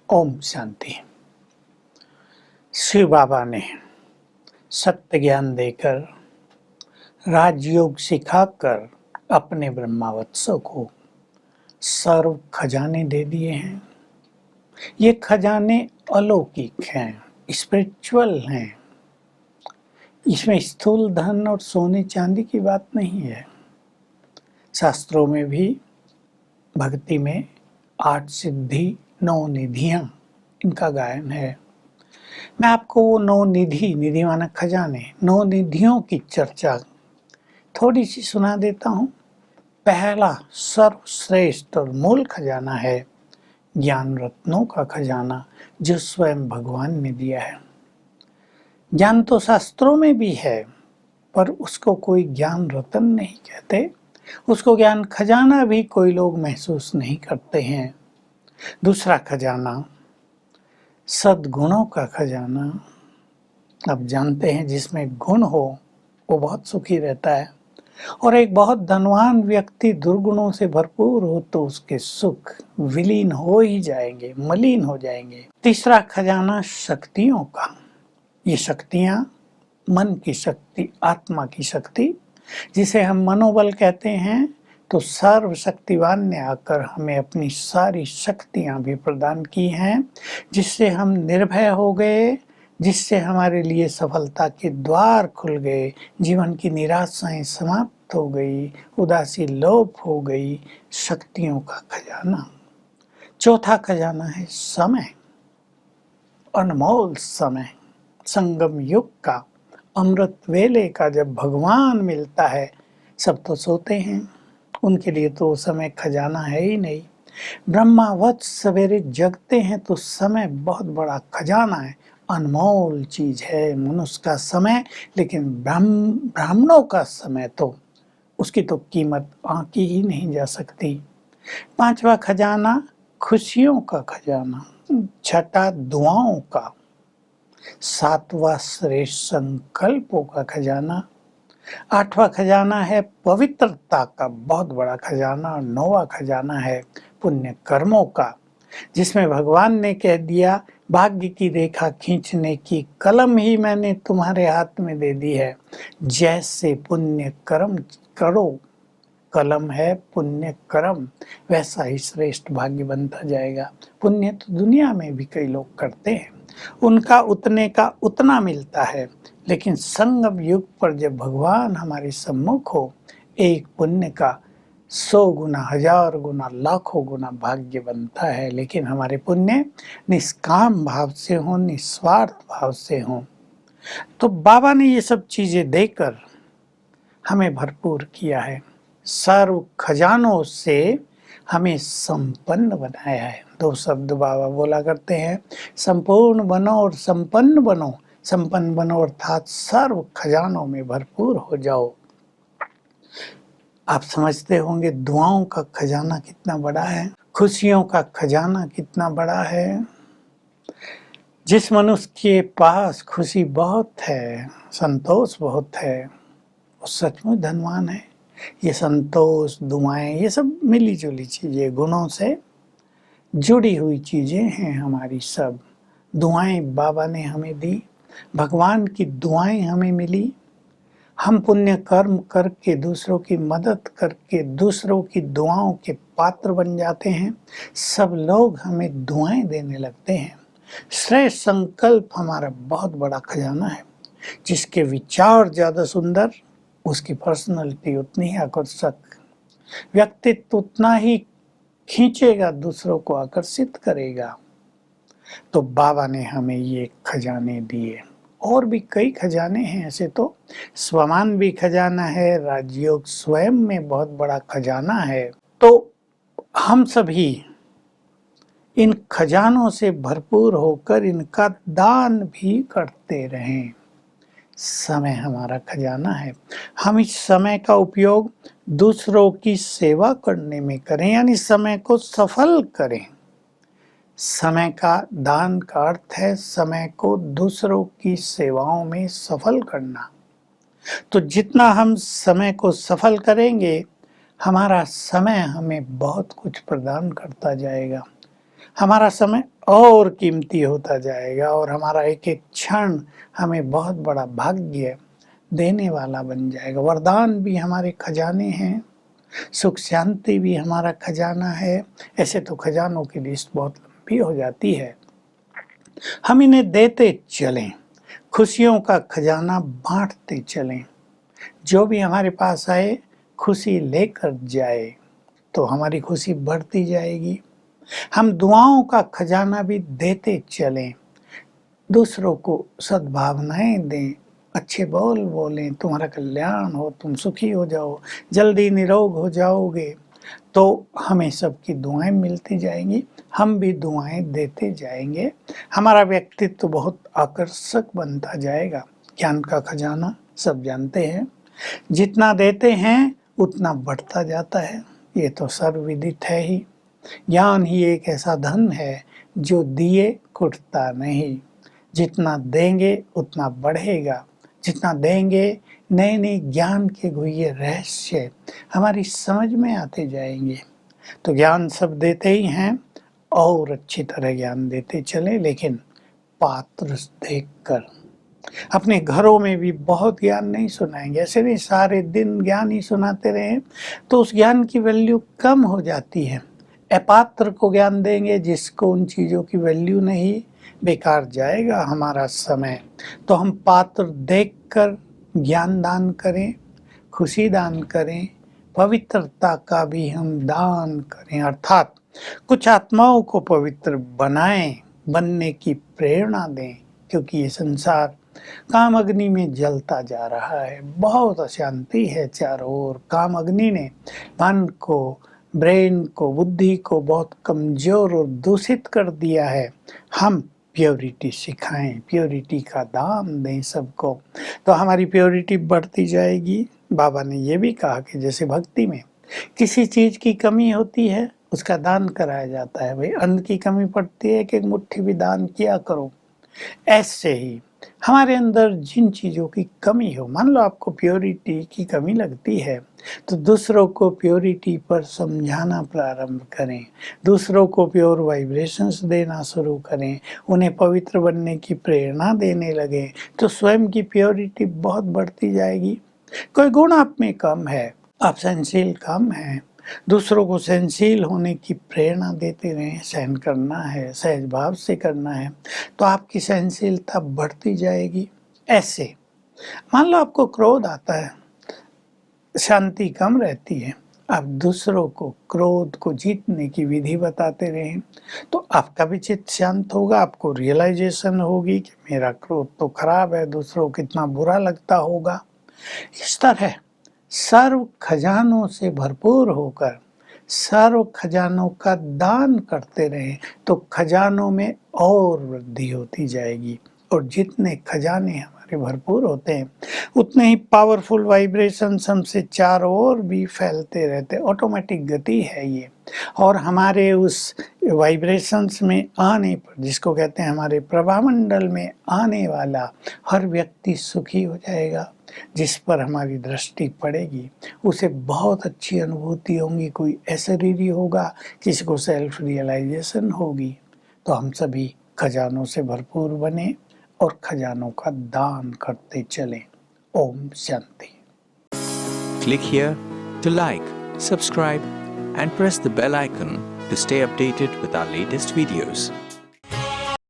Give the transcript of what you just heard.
ओम शांति। शिव बाबा ने सत्य ज्ञान देकर, राजयोग सिखाकर अपने ब्रह्मावत्सों को सर्व खजाने दे दिए हैं। ये खजाने अलौकिक हैं, स्पिरिचुअल हैं। इसमें स्थूल धन और सोने चांदी की बात नहीं है। शास्त्रों में भी भक्ति में 8 सिद्धि 9 निधियां इनका गायन है। मैं आपको वो 9 निधि माना खजाने, 9 निधियों की चर्चा थोड़ी सी सुना देता हूँ। पहला सर्वश्रेष्ठ और मूल खजाना है ज्ञान रत्नों का खजाना, जो स्वयं भगवान ने दिया है। ज्ञान तो शास्त्रों में भी है, पर उसको कोई ज्ञान रत्न नहीं कहते। उसको ज्ञान खजाना भी कोई लोग महसूस नहीं करते हैं। दूसरा खजाना सद्गुणों का खजाना। आप जानते हैं जिसमें गुण हो वो बहुत सुखी रहता है, और एक बहुत धनवान व्यक्ति दुर्गुणों से भरपूर हो तो उसके सुख विलीन हो ही जाएंगे, मलिन हो जाएंगे। तीसरा खजाना शक्तियों का। ये शक्तियां मन की शक्ति, आत्मा की शक्ति, जिसे हम मनोबल कहते हैं। तो सर्वशक्तिवान ने आकर हमें अपनी सारी शक्तियां भी प्रदान की हैं, जिससे हम निर्भय हो गए, जिससे हमारे लिए सफलता के द्वार खुल गए, जीवन की निराशाएं समाप्त हो गई, उदासी लोप हो गई। शक्तियों का खजाना। चौथा खजाना है समय, अनमोल समय, संगम युग का, अमृत वेले का। जब भगवान मिलता है, सब तो सोते हैं, उनके लिए तो समय खजाना है ही नहीं। ब्रह्मावत सवेरे जगते हैं तो समय बहुत बड़ा खजाना है, अनमोल चीज है मनुष्य का समय। लेकिन ब्राह्मणों का समय तो उसकी तो कीमत आंकी ही नहीं जा सकती। पांचवा खजाना खुशियों का खजाना। छठा दुआओं का। सातवां श्रेष्ठ संकल्पों का खजाना। आठवां खजाना है पवित्रता का बहुत बड़ा खजाना। और 9वां खजाना है पुण्य कर्मों का, जिसमें भगवान ने कह दिया, भाग्य की रेखा खींचने की कलम ही मैंने तुम्हारे हाथ में दे दी है। जैसे पुण्य कर्म करो, कलम है पुण्य कर्म, वैसा ही श्रेष्ठ भाग्य बनता जाएगा। पुण्य तो दुनिया में भी कई लोग करते हैं, उनका उतने का उतना मिलता है। लेकिन संगम युग पर जब भगवान हमारे सम्मुख हो, एक पुण्य का 100 गुना, 1000 गुना, लाखों गुना भाग्य बनता है। लेकिन हमारे पुण्य निष्काम भाव से हो, निस्वार्थ भाव से हो। तो बाबा ने ये सब चीजें देकर हमें भरपूर किया है। सर्व खजानों से हमें संपन्न बनाया है। 2 शब्द बाबा बोला करते हैं, संपूर्ण बनो और संपन्न बनो। संपन्न बनो अर्थात सर्व खजानों में भरपूर हो जाओ। आप समझते होंगे दुआओं का खजाना कितना बड़ा है, खुशियों का खजाना कितना बड़ा है। जिस मनुष्य के पास खुशी बहुत है, संतोष बहुत है, वो सचमुच धनवान है। ये संतोष, दुआएं, ये सब मिली जुली चीजें, गुणों से जुड़ी हुई चीजें हैं हमारी सब। दुआएं बाबा ने हमें दी, भगवान की दुआएं हमें मिली। हम पुण्य कर्म करके, दूसरों की मदद करके, दूसरों की दुआओं के पात्र बन जाते हैं। सब लोग हमें दुआएं देने लगते हैं। श्रेष्ठ संकल्प हमारा बहुत बड़ा खजाना है। जिसके विचार ज्यादा सुंदर, उसकी पर्सनालिटी उतनी ही आकर्षक, व्यक्तित्व उतना ही खींचेगा, दूसरों को आकर्षित करेगा। तो बाबा ने हमें ये खजाने दिए। और भी कई खजाने हैं ऐसे तो। स्वमान भी खजाना है, राजयोग स्वयं में बहुत बड़ा खजाना है। तो हम सभी इन खजानों से भरपूर होकर इनका दान भी करते रहें। समय हमारा खजाना है। हम इस समय का उपयोग दूसरों की सेवा करने में करें, यानी समय को सफल करें। समय का दान का अर्थ है समय को दूसरों की सेवाओं में सफल करना। तो जितना हम समय को सफल करेंगे, हमारा समय हमें बहुत कुछ प्रदान करता जाएगा। हमारा समय और कीमती होता जाएगा और हमारा एक एक क्षण हमें बहुत बड़ा भाग्य देने वाला बन जाएगा। वरदान भी हमारे खजाने हैं, सुख शांति भी हमारा खजाना है। ऐसे तो खजानों की लिस्ट बहुत लंबी हो जाती है। हम इन्हें देते चलें, खुशियों का खजाना बांटते चलें। जो भी हमारे पास आए खुशी लेकर जाए तो हमारी खुशी बढ़ती जाएगी। हम दुआओं का खजाना भी देते चलें, दूसरों को सद्भावनाएं दें, अच्छे बोल बोलें, तुम्हारा कल्याण हो, तुम सुखी हो जाओ, जल्दी निरोग हो जाओगे, तो हमें सबकी दुआएं मिलती जाएंगी, हम भी दुआएं देते जाएंगे। हमारा व्यक्तित्व तो बहुत आकर्षक बनता जाएगा। ज्ञान का खजाना सब जानते हैं, जितना देते हैं उतना बढ़ता जाता है, ये तो सर्वविदित है ही। ज्ञान ही एक ऐसा धन है जो दिए कुटता नहीं, जितना देंगे उतना बढ़ेगा, जितना देंगे नए नए ज्ञान के गुह्य रहस्य हमारी समझ में आते जाएंगे। तो ज्ञान सब देते ही हैं और अच्छी तरह ज्ञान देते चले, लेकिन पात्र देखकर। अपने घरों में भी बहुत ज्ञान नहीं सुनाएंगे, ऐसे नहीं सारे दिन ज्ञान ही सुनाते रहे तो उस ज्ञान की वैल्यू कम हो जाती है। अपात्र को ज्ञान देंगे जिसको उन चीज़ों की वैल्यू नहीं, बेकार जाएगा हमारा समय। तो हम पात्र देखकर ज्ञान दान करें, खुशी दान करें, पवित्रता का भी हम दान करें, अर्थात कुछ आत्माओं को पवित्र बनाएं, बनने की प्रेरणा दें, क्योंकि ये संसार काम अग्नि में जलता जा रहा है। बहुत अशांति है चारों ओर। काम अग्नि ने मन को, ब्रेन को, बुद्धि को बहुत कमजोर और दूषित कर दिया है। हम प्योरिटी सिखाएं, प्योरिटी का दान दें सबको, तो हमारी प्योरिटी बढ़ती जाएगी। बाबा ने ये भी कहा कि जैसे भक्ति में किसी चीज़ की कमी होती है उसका दान कराया जाता है, भाई अन्न की कमी पड़ती है कि एक मुट्ठी भी दान किया करो। ऐसे ही हमारे अंदर जिन चीज़ों की कमी हो, मान लो आपको प्योरिटी की कमी लगती है तो दूसरों को प्योरिटी पर समझाना प्रारंभ करें, दूसरों को प्योर वाइब्रेशंस देना शुरू करें, उन्हें पवित्र बनने की प्रेरणा देने लगे, तो स्वयं की प्योरिटी बहुत बढ़ती जाएगी। कोई गुण आप में कम है, आप सहनशील कम हैं, दूसरों को सहनशील होने की प्रेरणा देते रहें, सहन करना है, सहज भाव से करना है, तो आपकी सहनशीलता बढ़ती जाएगी। ऐसे मान लो आपको क्रोध आता है, शांति कम रहती है, आप दूसरों को क्रोध को जीतने की विधि बताते रहें तो आपका भी चित्त शांत होगा। आपको रियलाइजेशन होगी कि मेरा क्रोध तो खराब है, दूसरों को कितना बुरा लगता होगा। इस तरह सर्व खजानों से भरपूर होकर सर्व खजानों का दान करते रहें तो खजानों में और वृद्धि होती जाएगी। और जितने खजाने हमारे भरपूर होते हैं उतने ही पावरफुल वाइब्रेशंस हमसे चारों ओर भी फैलते रहते, ऑटोमेटिक गति है ये। और हमारे उस वाइब्रेशंस में आने पर, जिसको कहते हैं हमारे प्रभामंडल में आने वाला हर व्यक्ति सुखी हो जाएगा। जिस पर हमारी दृष्टि पड़ेगी उसे बहुत अच्छी अनुभूति होंगी, कोई अशरीरी होगा, किसी को सेल्फ रियलाइजेशन होगी। तो हम सभी खजानों से भरपूर बने और खजानों का दान करते चलें। Om Shanti. Click here to like, subscribe and press the bell icon to stay updated with our latest videos.